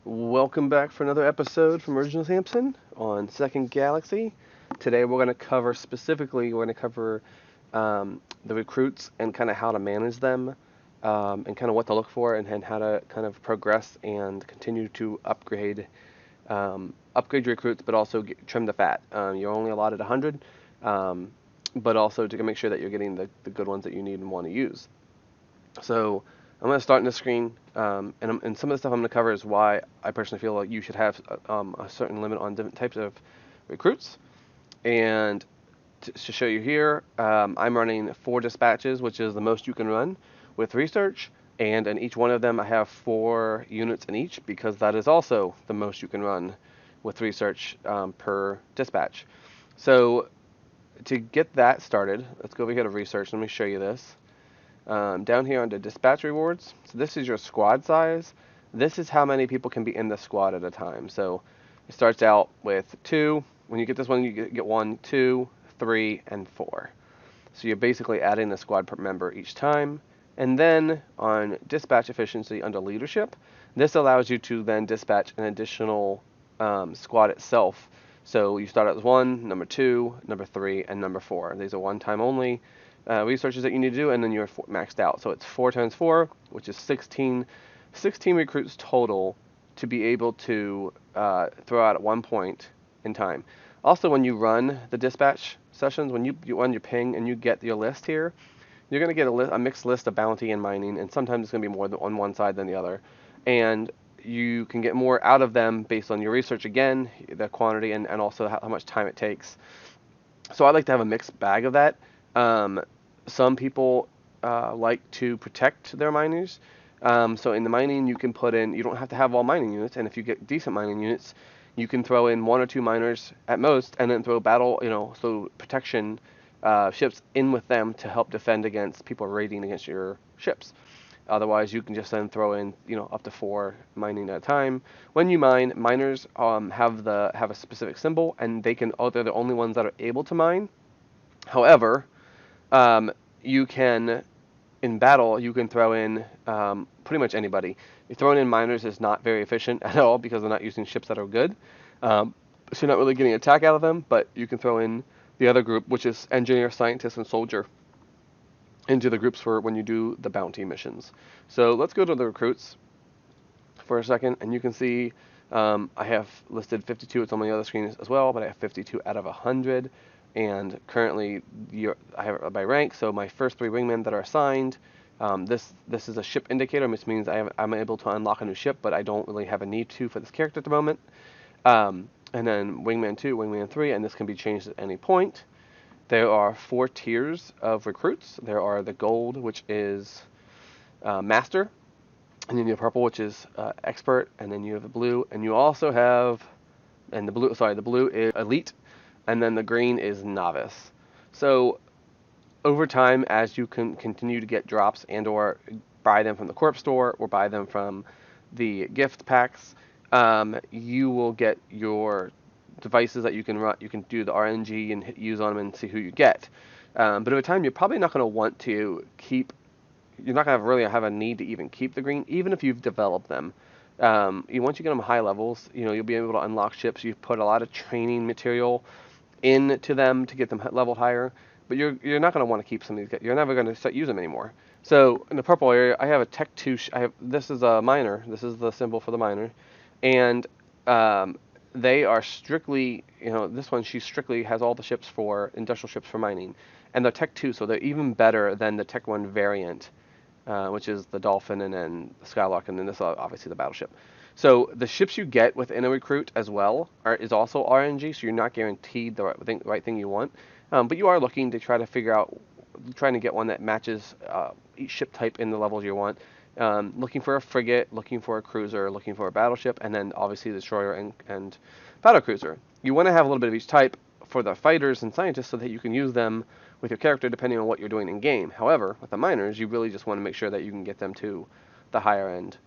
Welcome back for another episode from Original Samson on Second Galaxy. Today we're going to cover the recruits and kind of how to manage them, and kind of what to look for, and how to kind of progress and continue to upgrade your recruits, but also trim the fat. You're only allotted 100, but also to make sure that you're getting the good ones that you need and want to use. So I'm going to start in the screen, and some of the stuff I'm going to cover is why I personally feel like you should have a certain limit on different types of recruits. And to show you here, I'm running 4 dispatches, which is the most you can run with research. And in each one of them, I have 4 units in each because that is also the most you can run with research per dispatch. So to get that started, let's go over here to research. Let me show you this. Down here under dispatch rewards, so this is your squad size. This is how many people can be in the squad at a time. So it starts out with 2. When you get this one, you get 1, 2, 3, and 4. So you're basically adding a squad per member each time. And then on dispatch efficiency under leadership, this allows you to then dispatch an additional squad itself. So you start out with 1, number 2, number 3, and number 4. These are one-time only researches that you need to do, and then you're maxed out. So it's 4 times 4, which is 16 recruits total to be able to throw out at one point in time. Also, when you run the dispatch sessions, when you run your ping and you get your list here, you're going to get a mixed list of bounty and mining, and sometimes it's going to be more on one side than the other. And you can get more out of them based on your research again, the quantity, and also how much time it takes. So I like to have a mixed bag of that. Some people like to protect their miners. So in the mining, you can put in, you don't have to have all mining units, and if you get decent mining units, you can throw in 1 or 2 miners at most, and then throw battle, so protection ships in with them to help defend against people raiding against your ships. Otherwise, you can just then throw in, up to 4 mining at a time. When you mine, miners have a specific symbol, and they're the only ones that are able to mine. However, you can, in battle, you can throw in pretty much anybody. Throwing in miners is not very efficient at all because they're not using ships that are good. So you're not really getting attack out of them, but you can throw in the other group, which is engineer, scientist, and soldier, into the groups for when you do the bounty missions. So let's go to the recruits for a second, and you can see I have listed 52. It's on the other screen as well, but I have 52 out of 100. And currently, I have it by rank. So my first 3 wingmen that are assigned. This is a ship indicator, which means I'm able to unlock a new ship, but I don't really have a need to for this character at the moment. And then wingman 2, wingman 3, and this can be changed at any point. There are 4 tiers of recruits. There are the gold, which is master, and then you have purple, which is expert, and then you have the blue, and you also have, and the blue is elite, and then the green is novice. So over time, as you can continue to get drops and or buy them from the corp store or buy them from the gift packs, you will get your devices that you can run. You can do the RNG and use on them and see who you get. But over time, you're probably not going to want to keep. You're not going to really have a need to even keep the green, even if you've developed them. Once you get them high levels, you'll be able to unlock ships. You've put a lot of training material into them to get them leveled higher, but you're not going to want to keep some of these. You're never going to use them anymore. So in the purple area, I have a Tech 2. This is a miner. This is the symbol for the miner, and they are strictly, this one she strictly has all the ships for industrial ships for mining, and they're Tech 2, so they're even better than the Tech 1 variant, which is the Dolphin and then the Skylark, and then this is obviously the battleship. So the ships you get within a recruit as well is also RNG, so you're not guaranteed the right thing you want, but you are looking to try to figure out, trying to get one that matches each ship type in the levels you want. Looking for a frigate, looking for a cruiser, looking for a battleship, and then obviously the destroyer and battle cruiser. You want to have a little bit of each type for the fighters and scientists so that you can use them with your character depending on what you're doing in game. However, with the miners, you really just want to make sure that you can get them to the higher end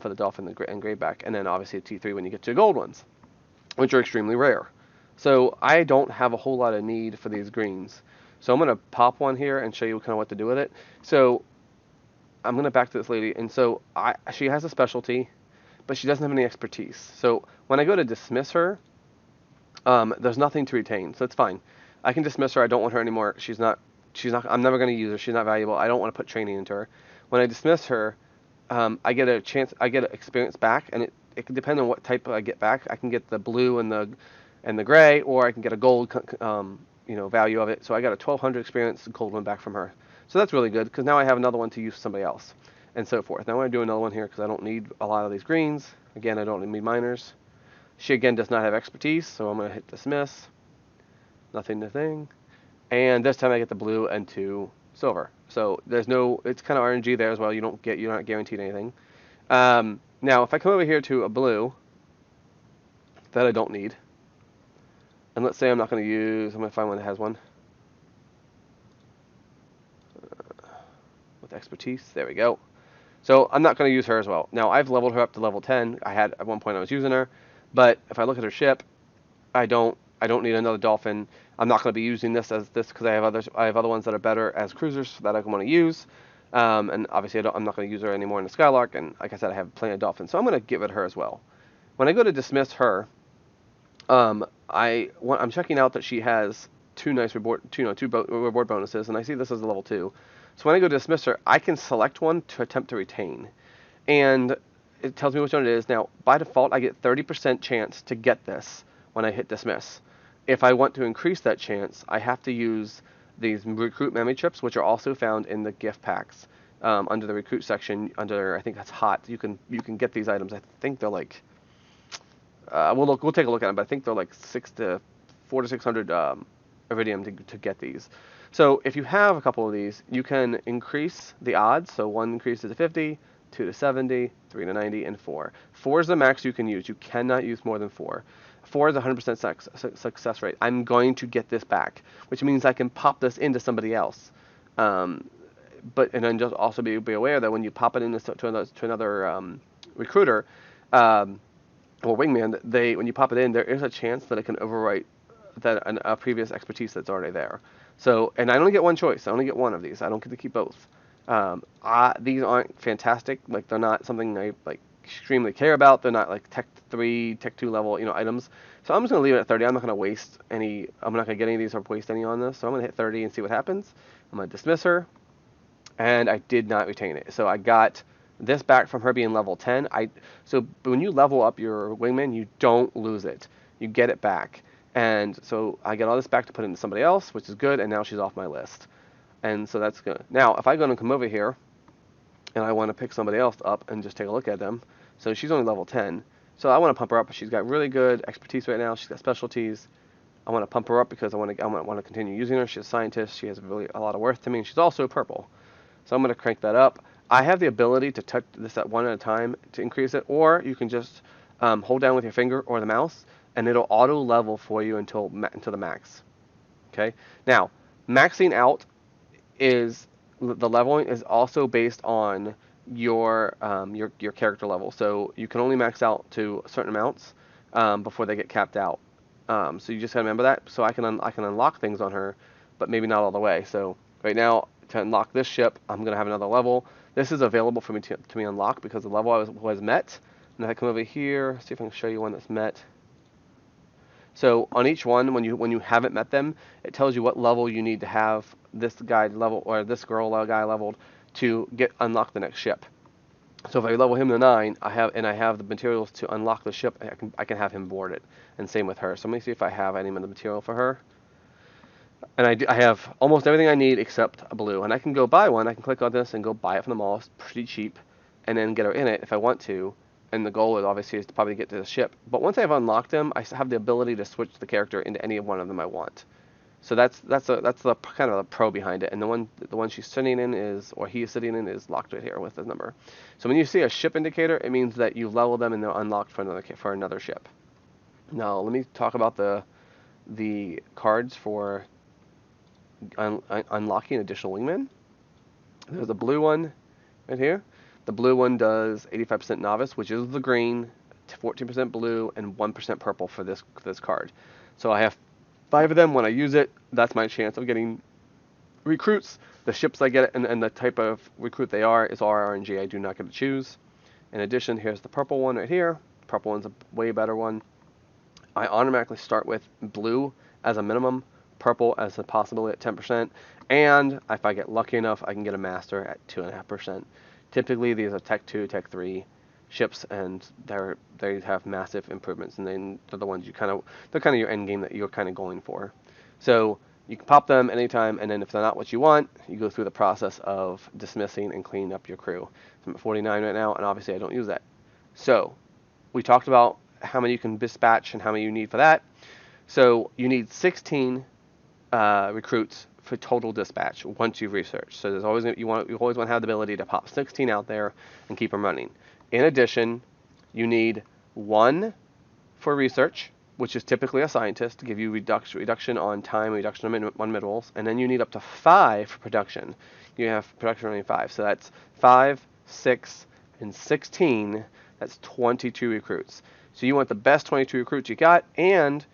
for the Dolphin and Greyback, and then obviously T3 when you get to the gold ones, which are extremely rare. So I don't have a whole lot of need for these greens. So I'm going to pop one here and show you kind of what to do with it. So I'm going to back to this lady, and so she has a specialty, but she doesn't have any expertise. So when I go to dismiss her, there's nothing to retain, so it's fine. I can dismiss her. I don't want her anymore. She's not. I'm never going to use her. She's not valuable. I don't want to put training into her. When I dismiss her, I get a chance. I get experience back, and it can depend on what type I get back. I can get the blue and the gray, or I can get a gold, value of it. So I got a 1,200 experience gold one back from her. So that's really good because now I have another one to use for somebody else, and so forth. Now I'm going to do another one here because I don't need a lot of these greens. Again, I don't need miners. She again does not have expertise, so I'm going to hit dismiss. Nothing to thing. And this time I get the blue and 2 silver. So there's no, it's kind of RNG there as well. You're not guaranteed anything. Now if I come over here to a blue that I don't need, and let's say I'm not going to use, I'm going to find one that has one. With expertise, there we go. So I'm not going to use her as well. Now I've leveled her up to level 10. At one point I was using her, but if I look at her ship, I don't need another dolphin. I'm not going to be using this because I have other ones that are better as cruisers that I want to use. And obviously I'm not going to use her anymore in the Skylark. And like I said, I have plenty of dolphins, so I'm going to give it her as well. When I go to dismiss her, I'm checking out that she has two reward bonuses, and I see this as a level 2. So when I go to dismiss her, I can select one to attempt to retain, and it tells me which one it is. Now, by default, I get 30% chance to get this when I hit dismiss. If I want to increase that chance, I have to use these recruit memory chips, which are also found in the gift packs under the recruit section. I think that's hot. You can get these items. I think they're like we'll take a look at them, but I think they're like 400 to 600 iridium to get these. So if you have a couple of these, you can increase the odds. So 1 increases to 50, 2 to 70, 3 to 90, and 4. 4 is the max you can use. You cannot use more than 4. 4 is 100% success rate. I'm going to get this back, which means I can pop this into somebody else. And then just also be aware that when you pop it into another recruiter or wingman, when you pop it in, there is a chance that it can overwrite a previous expertise that's already there. So, and I only get one choice. I only get one of these. I don't get to keep both. These aren't fantastic. Like, they're not something I extremely care about. They're not like Tech 3, Tech 2 level, items. So I'm just gonna leave it at 30. I'm not gonna waste any. I'm not gonna get any of these or waste any on this. So I'm gonna hit 30 and see what happens. I'm gonna dismiss her, and I did not retain it. So I got this back from her being level 10. So when you level up your wingman, you don't lose it. You get it back. And so I get all this back to put into somebody else, which is good, and now she's off my list. And so that's good. Now, if I go and come over here, and I want to pick somebody else up and just take a look at them, so she's only level 10. So I want to pump her up. She's got really good expertise right now. She's got specialties. I want to pump her up because I want to continue using her. She's a scientist. She has really a lot of worth to me, and she's also purple. So I'm going to crank that up. I have the ability to touch this at one at a time to increase it, or you can just hold down with your finger or the mouse, and it'll auto level for you until the max. Okay. Now, maxing out is the leveling is also based on your character level. So you can only max out to certain amounts before they get capped out. So you just gotta remember that. So I can unlock things on her, but maybe not all the way. So right now, to unlock this ship, I'm gonna have another level. This is available for me to unlock because the level was met. And if I come over here, see if I can show you one that's met. So on each one, when you haven't met them, it tells you what level you need to have this guy level or this girl guy leveled to unlock the next ship. So if I level him to 9, I have the materials to unlock the ship. I can have him board it, and same with her. So let me see if I have any of the material for her. And I have almost everything I need except a blue, and I can go buy one. I can click on this and go buy it from the mall. It's pretty cheap, and then get her in it if I want to. And the goal is obviously to probably get to the ship. But once I've unlocked them, I have the ability to switch the character into any one of them I want. So that's the kind of the pro behind it. And the one she's sitting in or he is sitting in is locked right here with the number. So when you see a ship indicator, it means that you've leveled them and they're unlocked for another ship. Now let me talk about the cards for unlocking additional wingmen. There's a blue one right here. The blue one does 85% novice, which is the green, 14% blue, and 1% purple for this card. So I have 5 of them. When I use it, that's my chance of getting recruits. The ships I get and the type of recruit they are is all RNG. I do not get to choose. In addition, here's the purple one right here. Purple one's a way better one. I automatically start with blue as a minimum, purple as a possibility at 10%, and if I get lucky enough, I can get a master at 2.5%. Typically, these are Tech 2, Tech 3 ships, and they have massive improvements, and then they're the ones they're kind of your end game that you're kind of going for. So you can pop them anytime, and then if they're not what you want, you go through the process of dismissing and cleaning up your crew. So I'm at 49 right now, and obviously I don't use that. So we talked about how many you can dispatch and how many you need for that. So you need 16 recruits for total dispatch once you've researched. So there's always you always want to have the ability to pop 16 out there and keep them running. In addition, you need 1 for research, which is typically a scientist to give you reduction on time, reduction on minerals, and then you need up to 5 for production. You have production only 5, so that's 5, 6, and 16. That's 22 recruits. So you want the best 22 recruits you got, and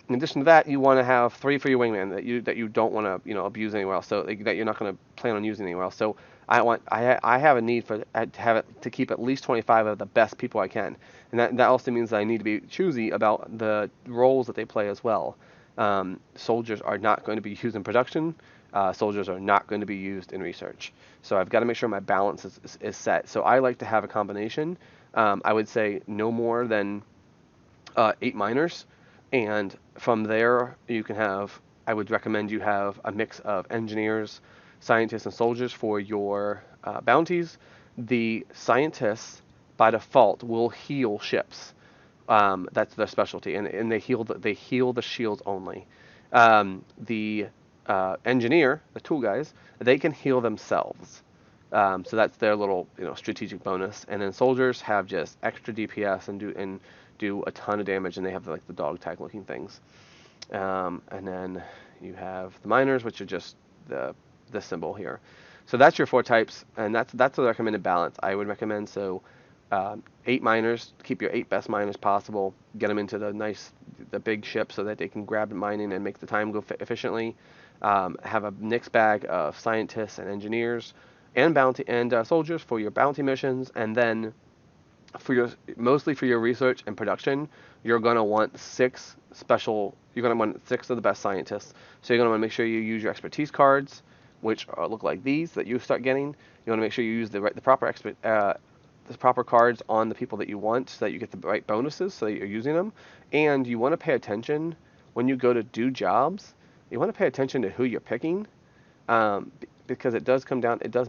in addition to that, you want to have 3 for your wingman that you don't want to abuse anywhere else, so that you're not going to plan on using anywhere else. So I have a need to keep at least 25 of the best people I can, and that also means that I need to be choosy about the roles that they play as well. Soldiers are not going to be used in production. Soldiers are not going to be used in research. So I've got to make sure my balance is set. So I like to have a combination. I would say no more than 8 miners, and from there you can have, I would recommend you have a mix of engineers, scientists, and soldiers for your bounties. The scientists by default will heal ships. That's their specialty, and they heal the shields only. The engineer, the tool guys, they can heal themselves. So that's their little strategic bonus. And then soldiers have just extra DPS and do a ton of damage, and they have like the dog tag looking things. And then you have the miners, which are just the symbol here. So that's your 4 types, and that's the recommended balance I would recommend. So 8 miners, keep your 8 best miners possible, get them into the big ship so that they can grab mining and make the time go efficiently. Have a mixed bag of scientists and engineers and bounty and soldiers for your bounty missions, and then mostly for your research and production, you're gonna want 6 of the best scientists. So you're gonna want to make sure you use your expertise cards, which look like these that you start getting. You want to make sure you use the proper cards on the people that you want, so that you get the right bonuses, so that you're using them. And you want to pay attention when you go to do jobs. You want to pay attention to who you're picking, because it does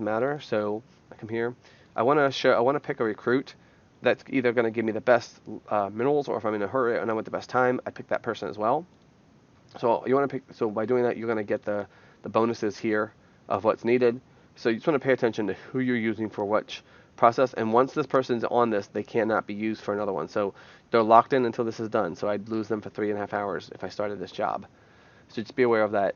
matter. So I come here. I want to pick a recruit that's either going to give me the best minerals, or if I'm in a hurry and I want the best time, I pick that person as well. So you want to pick. So by doing that, you're going to get the bonuses here of what's needed. So you just want to pay attention to who you're using for which process. And once this person's on this, they cannot be used for another one. So they're locked in until this is done. So I'd lose them for 3.5 hours if I started this job. So just be aware of that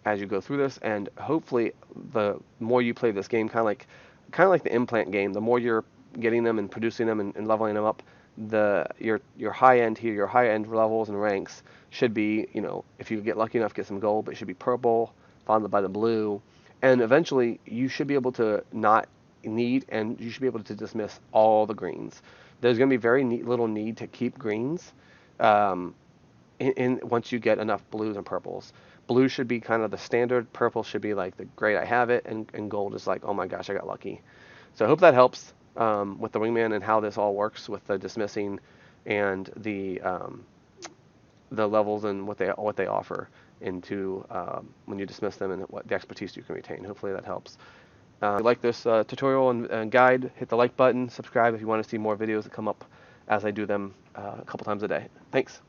as you go through this. And hopefully, the more you play this game, kind of like the implant game, the more you're getting them and producing them and leveling them up, your high end here, your high end levels and ranks should be, if you get lucky enough, get some gold, but it should be purple, followed by the blue, and eventually you should be able to not need, and you should be able to dismiss all the greens. There's going to be very little need to keep greens once you get enough blues and purples. Blue should be kind of the standard, purple should be like the great I have it, and gold is like, oh my gosh, I got lucky. So I hope that helps with the wingman and how this all works with the dismissing and the levels and what they offer into when you dismiss them, and what the expertise you can retain. Hopefully that helps. If you like this tutorial and guide, hit the like button, subscribe if you want to see more videos that come up as I do them a couple times a day. Thanks.